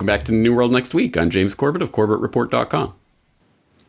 Welcome back to the New World Next Week. I'm James Corbett of CorbettReport.com.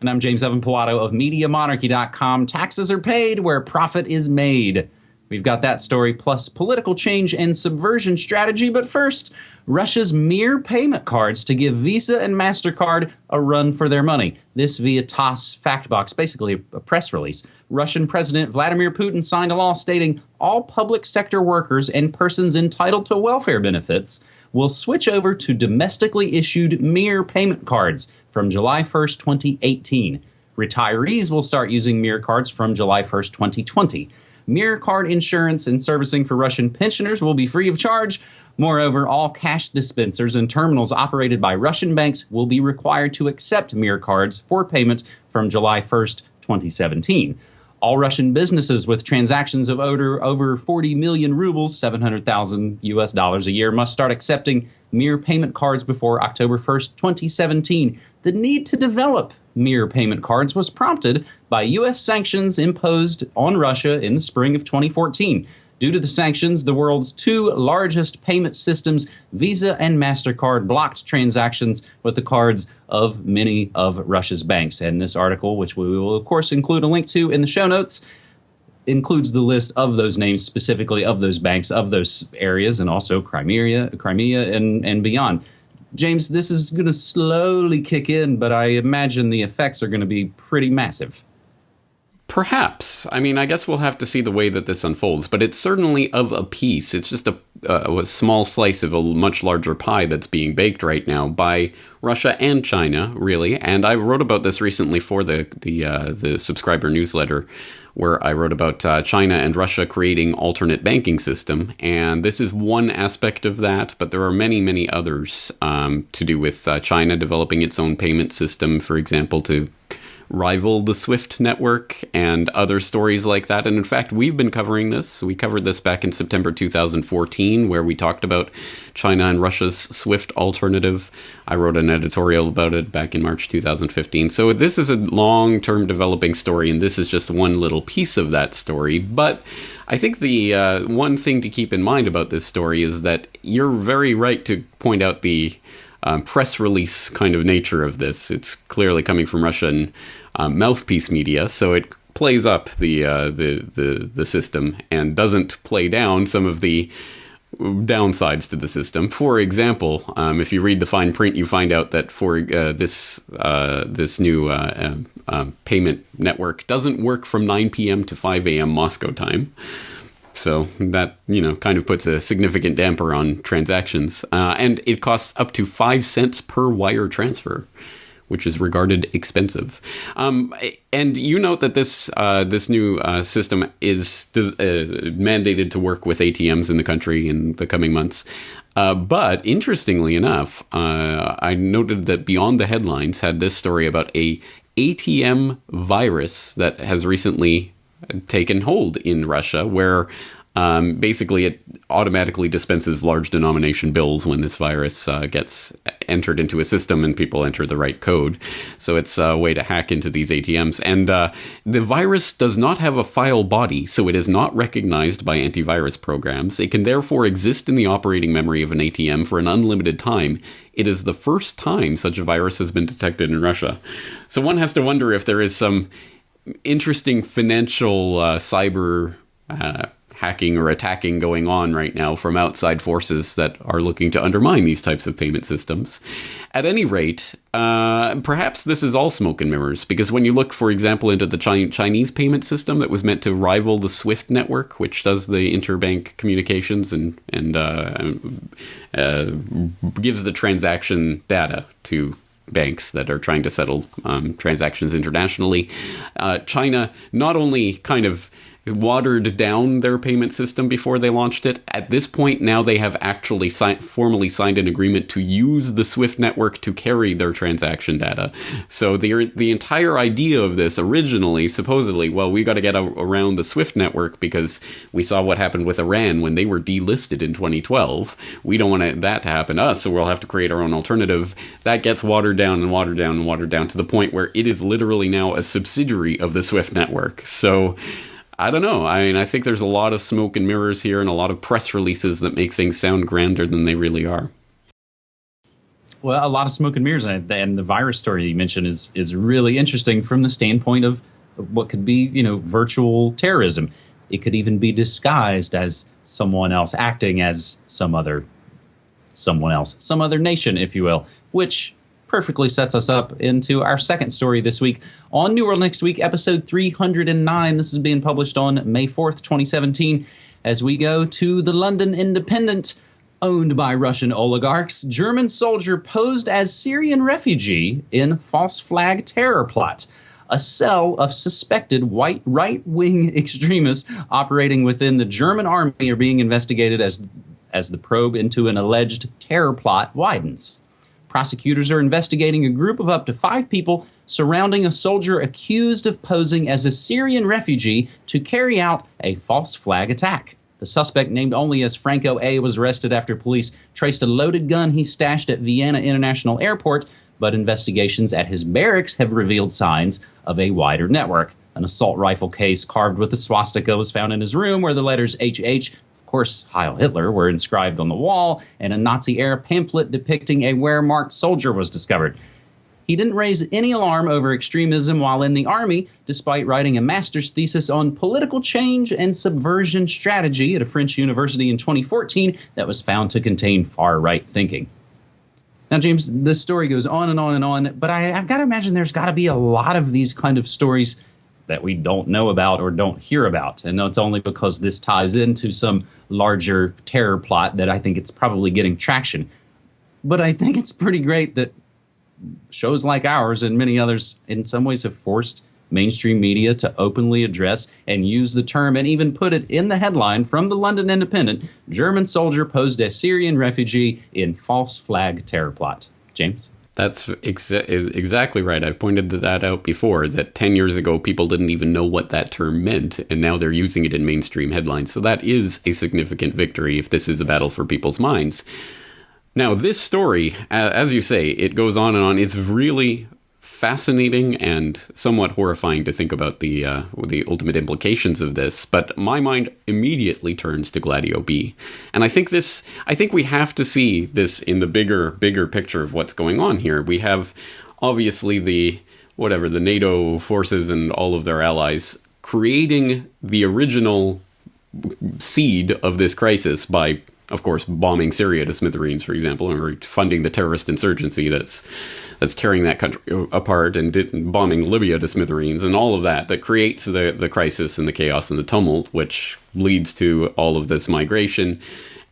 And I'm James Evan Pilato of MediaMonarchy.com. Taxes are paid where profit is made. We've got that story, plus political change and subversion strategy. But first, Russia's mere payment cards to give Visa and MasterCard a run for their money. This via TASS Factbox, basically a press release. Russian President Vladimir Putin signed a law stating all public sector workers and persons entitled to welfare benefits will switch over to domestically issued mere payment cards from July 1st, 2018. Retirees will start using mere cards from July 1st, 2020. Mere card insurance and servicing for Russian pensioners will be free of charge. Moreover, all cash dispensers and terminals operated by Russian banks will be required to accept mere cards for payment from July 1st, 2017. All Russian businesses with transactions of over 40 million rubles, $700,000 a year, must start accepting mere payment cards before October 1st, 2017. The need to develop mere payment cards was prompted by U.S. sanctions imposed on Russia in the spring of 2014. Due to the sanctions, the world's two largest payment systems, Visa and MasterCard, blocked transactions with the cards of many of Russia's banks. And this article, which we will, of course, include a link to in the show notes, includes the list of those names, specifically of those banks, of those areas, and also Crimea and beyond. James, this is going to slowly kick in, but I imagine the effects are going to be pretty massive. Perhaps. I mean, I guess we'll have to see the way that this unfolds, but it's certainly of a piece. It's just a small slice of a much larger pie that's being baked right now by Russia and China, really. And I wrote about this recently for the subscriber newsletter, where I wrote about China and Russia creating alternate banking system. And this is one aspect of that, but there are many, many others to do with China developing its own payment system, for example, to rival the SWIFT network and other stories like that. And in fact, we've been covering this. We covered this back in September 2014, where we talked about China and Russia's SWIFT alternative. I wrote an editorial about it back in March 2015. So this is a long-term developing story, and this is just one little piece of that story. But I think the one thing to keep in mind about this story is that you're very right to point out the press release kind of nature of this. It's clearly coming from Russian mouthpiece media, so it plays up the system and doesn't play down some of the downsides to the system. For example, if you read the fine print, you find out that for this new payment network doesn't work from 9 p.m. to 5 a.m. Moscow time. So that, kind of puts a significant damper on transactions. And it costs up to 5 cents per wire transfer, which is regarded expensive. And you note that this new system is mandated to work with ATMs in the country in the coming months. But interestingly enough, I noted that Beyond the Headlines had this story about a ATM virus that has recently taken hold in Russia, where basically it automatically dispenses large denomination bills when this virus gets entered into a system and people enter the right code. So it's a way to hack into these ATMs. And the virus does not have a file body, so it is not recognized by antivirus programs. It can therefore exist in the operating memory of an ATM for an unlimited time. It is the first time such a virus has been detected in Russia. So one has to wonder if there is some interesting financial cyber hacking or attacking going on right now from outside forces that are looking to undermine these types of payment systems. At any rate, perhaps this is all smoke and mirrors, because when you look, for example, into the Chinese payment system that was meant to rival the SWIFT network, which does the interbank communications and gives the transaction data to banks that are trying to settle transactions internationally. China not only kind of watered down their payment system before they launched it. At this point, now they have actually formally signed an agreement to use the SWIFT network to carry their transaction data. So the entire idea of this originally, supposedly, well, we got to get around the SWIFT network because we saw what happened with Iran when they were delisted in 2012. We don't want that to happen to us, so we'll have to create our own alternative. That gets watered down and watered down and watered down to the point where it is literally now a subsidiary of the SWIFT network. So I don't know. I mean, I think there's a lot of smoke and mirrors here and a lot of press releases that make things sound grander than they really are. Well, a lot of smoke and mirrors, and the virus story you mentioned is really interesting from the standpoint of what could be, virtual terrorism. It could even be disguised as someone else acting as some other nation, if you will, which perfectly sets us up into our second story this week on New World Next Week, episode 309. This is being published on May 4th, 2017, as we go to the London Independent. Owned by Russian oligarchs, German soldier posed as Syrian refugee in false flag terror plot. A cell of suspected white right-wing extremists operating within the German army are being investigated as the probe into an alleged terror plot widens. Prosecutors are investigating a group of up to 5 people surrounding a soldier accused of posing as a Syrian refugee to carry out a false flag attack. The suspect, named only as Franco A., was arrested after police traced a loaded gun he stashed at Vienna International Airport, but investigations at his barracks have revealed signs of a wider network. An assault rifle case carved with a swastika was found in his room, where the letters HH, of course Heil Hitler, were inscribed on the wall, and a Nazi-era pamphlet depicting a Wehrmacht soldier was discovered. He didn't raise any alarm over extremism while in the army, despite writing a master's thesis on political change and subversion strategy at a French university in 2014 that was found to contain far-right thinking. Now, James, this story goes on and on and on, but I've got to imagine there's got to be a lot of these kind of stories that we don't know about or don't hear about. And it's only because this ties into some larger terror plot that I think it's probably getting traction. But I think it's pretty great that shows like ours and many others in some ways have forced mainstream media to openly address and use the term and even put it in the headline from the London Independent: German soldier posed as Syrian refugee in false flag terror plot. James? That's exactly right. I've pointed that out before, that 10 years ago people didn't even know what that term meant, and now they're using it in mainstream headlines. So that is a significant victory if this is a battle for people's minds. Now, this story, as you say, it goes on and on. It's really fascinating and somewhat horrifying to think about the ultimate implications of this. But my mind immediately turns to Gladio B. And I think we have to see this in the bigger picture of what's going on here. We have obviously the NATO forces and all of their allies creating the original seed of this crisis by, of course, bombing Syria to smithereens, for example, or funding the terrorist insurgency that's tearing that country apart, and bombing Libya to smithereens, and all of that creates the crisis and the chaos and the tumult, which leads to all of this migration.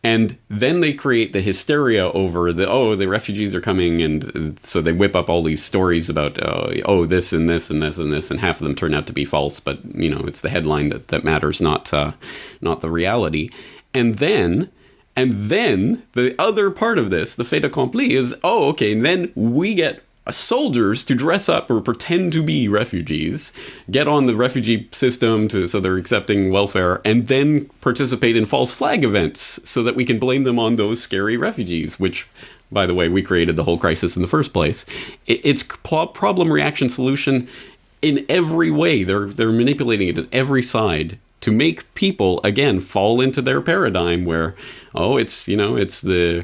And then they create the hysteria over the refugees are coming, and so they whip up all these stories about this and this and this and this, and half of them turn out to be false, but it's the headline that matters, not the reality. And then the other part of this, the fait accompli, is, and then we get soldiers to dress up or pretend to be refugees, get on the refugee system so they're accepting welfare, and then participate in false flag events so that we can blame them on those scary refugees, which, by the way, we created the whole crisis in the first place. It's problem, reaction, solution in every way. They're manipulating it at every side to make people, again, fall into their paradigm where, it's the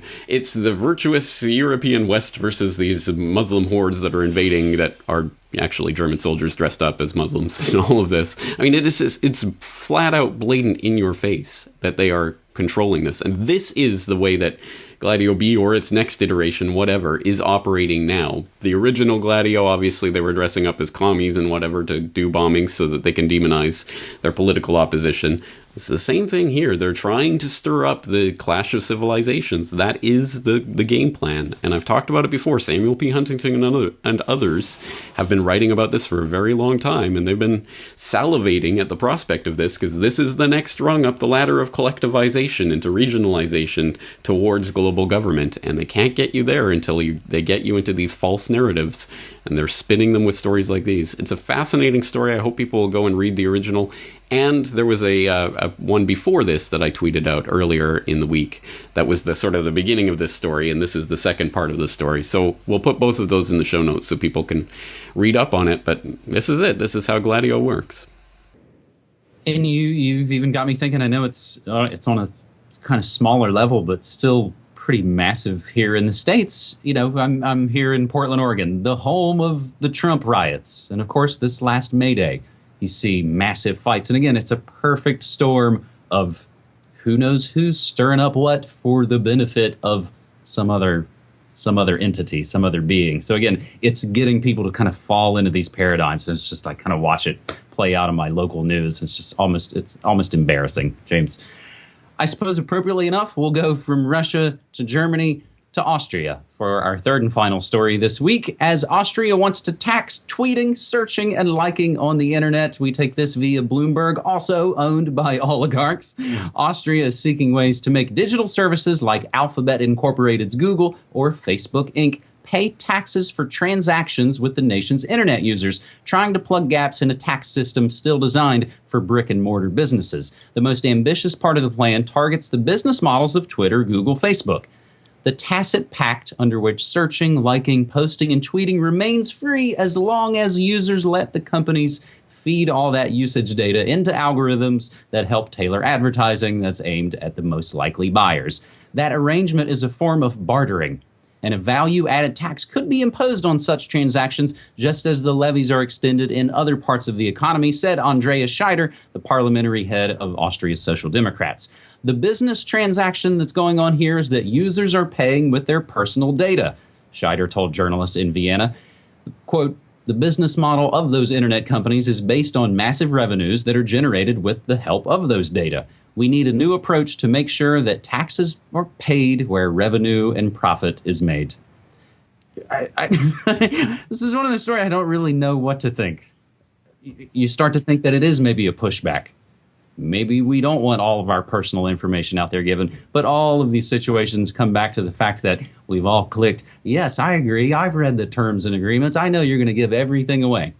virtuous European West versus these Muslim hordes that are invading, that are actually German soldiers dressed up as Muslims, and all of this. I mean, it's flat out blatant in your face that they are controlling this. And this is the way that Gladio B, or its next iteration, whatever, is operating now. The original Gladio, obviously, they were dressing up as commies and whatever to do bombings so that they can demonize their political opposition. It's the same thing here. They're trying to stir up the clash of civilizations. That is the game plan. And I've talked about it before. Samuel P. Huntington and others have been writing about this for a very long time, and they've been salivating at the prospect of this, because this is the next rung up the ladder of collectivization into regionalization towards global government. And they can't get you there until they get you into these false narratives, and they're spinning them with stories like these. It's a fascinating story. I hope people will go and read the original. And there was a one before this that I tweeted out earlier in the week that was the sort of the beginning of this story, and this is the second part of the story. So we'll put both of those in the show notes so people can read up on it. But this is it. This is how Gladio works. And you've even got me thinking. I know it's on a kind of smaller level, but still pretty massive here in the States. You know, I'm here in Portland, Oregon, the home of the Trump riots. And of course, this last May Day, you see massive fights. And again, it's a perfect storm of who knows who's stirring up what for the benefit of some other entity, some other being. So again, it's getting people to kind of fall into these paradigms. And it's just, I kind of watch it play out in my local news. It's almost embarrassing, James. I suppose appropriately enough, we'll go from Russia to Germany to Austria for our third and final story this week. As Austria wants to tax tweeting, searching, and liking on the internet. We take this via Bloomberg, also owned by oligarchs. Austria is seeking ways to make digital services like Alphabet Incorporated's Google or Facebook Inc. pay taxes for transactions with the nation's internet users, trying to plug gaps in a tax system still designed for brick-and-mortar businesses. The most ambitious part of the plan targets the business models of Twitter, Google, Facebook. The tacit pact under which searching, liking, posting, and tweeting remains free as long as users let the companies feed all that usage data into algorithms that help tailor advertising that's aimed at the most likely buyers. That arrangement is a form of bartering, and a value-added tax could be imposed on such transactions, just as the levies are extended in other parts of the economy, said Andreas Scheider, the parliamentary head of Austria's Social Democrats. The business transaction that's going on here is that users are paying with their personal data, Scheider told journalists in Vienna. Quote, the business model of those internet companies is based on massive revenues that are generated with the help of those data. We need a new approach to make sure that taxes are paid where revenue and profit is made. This is one of the stories I don't really know what to think. You start to think that it is maybe a pushback. Maybe we don't want all of our personal information out there given, but all of these situations come back to the fact that we've all clicked, yes, I agree, I've read the terms and agreements, I know you're going to give everything away.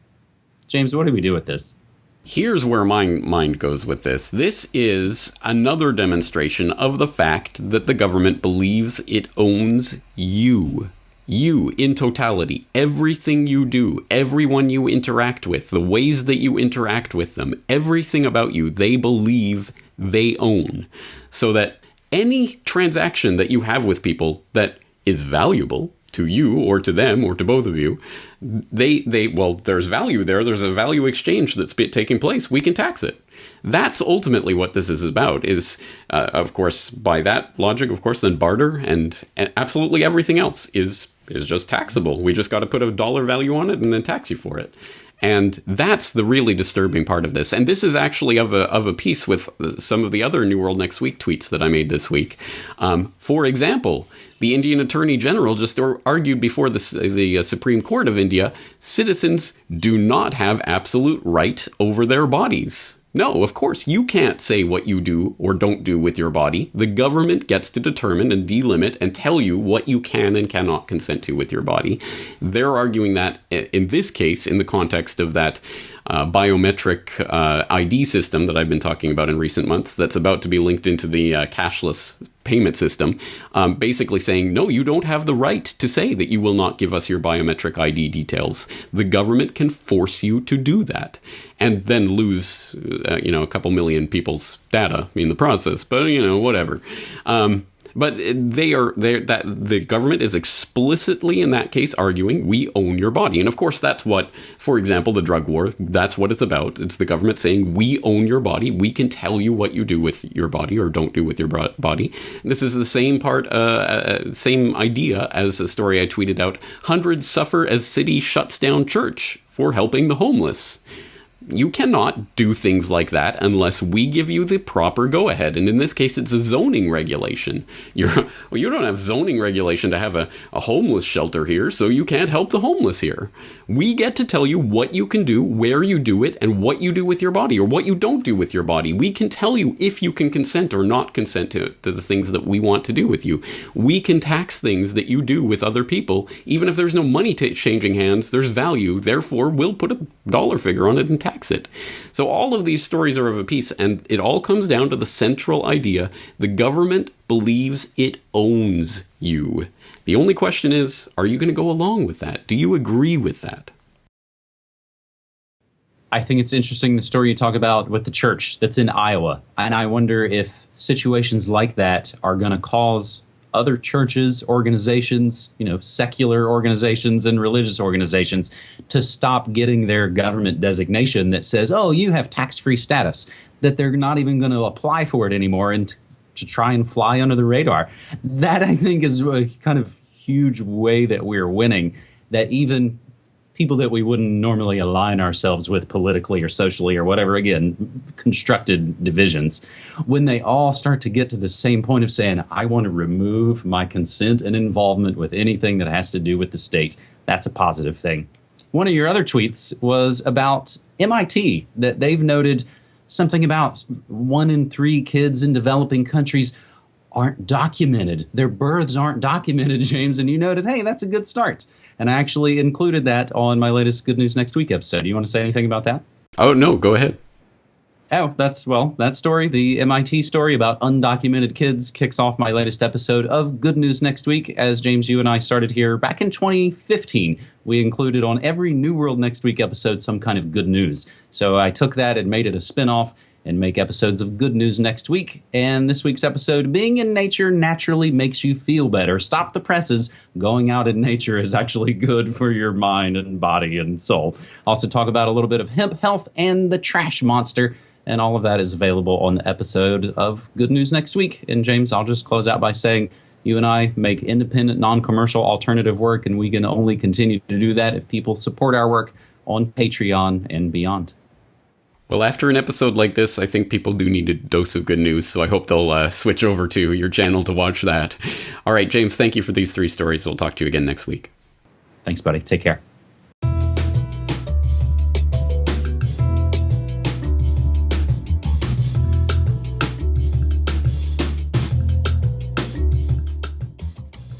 James, what do we do with this? Here's where my mind goes with this. This is another demonstration of the fact that the government believes it owns you. You, in totality, everything you do, everyone you interact with, the ways that you interact with them, everything about you, they believe they own. So that any transaction that you have with people that is valuable to you or to them or to both of you, well, there's value there. There's a value exchange that's taking place. We can tax it. That's ultimately what this is about, is, of course, by that logic, of course, then barter and absolutely everything else is just taxable. We just got to put a dollar value on it and then tax you for it. And that's the really disturbing part of this. And this is actually of a piece with some of the other New World Next Week tweets that I made this week. For example, the Indian Attorney General just argued before the Supreme Court of India, citizens do not have absolute right over their bodies. No, of course, you can't say what you do or don't do with your body. The government gets to determine and delimit and tell you what you can and cannot consent to with your body. They're arguing that, in this case, in the context of that biometric ID system that I've been talking about in recent months that's about to be linked into the cashless payment system, basically saying, no, you don't have the right to say that you will not give us your biometric ID details. The government can force you to do that and then lose, a couple million people's data in the process. But, whatever. But the government is explicitly in that case arguing we own your body. And of course, that's what, for example, the drug war, that's what it's about. It's the government saying we own your body. We can tell you what you do with your body or don't do with your body. And this is the same same idea as a story I tweeted out. Hundreds suffer as city shuts down church for helping the homeless. You cannot do things like that unless we give you the proper go-ahead. And in this case, it's a zoning regulation. You don't have zoning regulation to have a homeless shelter here, so you can't help the homeless here. We get to tell you what you can do, where you do it, and what you do with your body, or what you don't do with your body. We can tell you if you can consent or not consent to the things that we want to do with you. We can tax things that you do with other people. Even if there's no money changing hands, there's value. Therefore, we'll put a dollar figure on it and tax it. So all of these stories are of a piece, and it all comes down to the central idea. The government believes it owns you. The only question is, are you going to go along with that? Do you agree with that? I think it's interesting, the story you talk about with the church that's in Iowa. And I wonder if situations like that are going to cause other churches, organizations, secular organizations and religious organizations to stop getting their government designation that says, oh, you have tax-free status, that they're not even going to apply for it anymore and to try and fly under the radar. That, I think, is a kind of huge way that we're winning, that even people that we wouldn't normally align ourselves with politically or socially or whatever, again, constructed divisions, when they all start to get to the same point of saying, I want to remove my consent and involvement with anything that has to do with the state, that's a positive thing. One of your other tweets was about MIT, that they've noted something about 1 in 3 kids in developing countries aren't documented. Their births aren't documented, James, and you noted, hey, that's a good start. And I actually included that on my latest Good News Next Week episode. Do you want to say anything about that? Oh, no, go ahead. Oh, that story, the MIT story about undocumented kids, kicks off my latest episode of Good News Next Week. As James, you and I started here back in 2015, we included on every New World Next Week episode some kind of good news. So I took that and made it a spinoff and make episodes of Good News Next Week. And this week's episode, Being in Nature Naturally Makes You Feel Better. Stop the presses. Going out in nature is actually good for your mind and body and soul. Also talk about a little bit of hemp health and the trash monster. And all of that is available on the episode of Good News Next Week. And James, I'll just close out by saying you and I make independent, non-commercial alternative work, and we can only continue to do that if people support our work on Patreon and beyond. Well, after an episode like this, I think people do need a dose of good news, so I hope they'll switch over to your channel to watch that. All right, James, thank you for these 3 stories. We'll talk to you again next week. Thanks, buddy. Take care.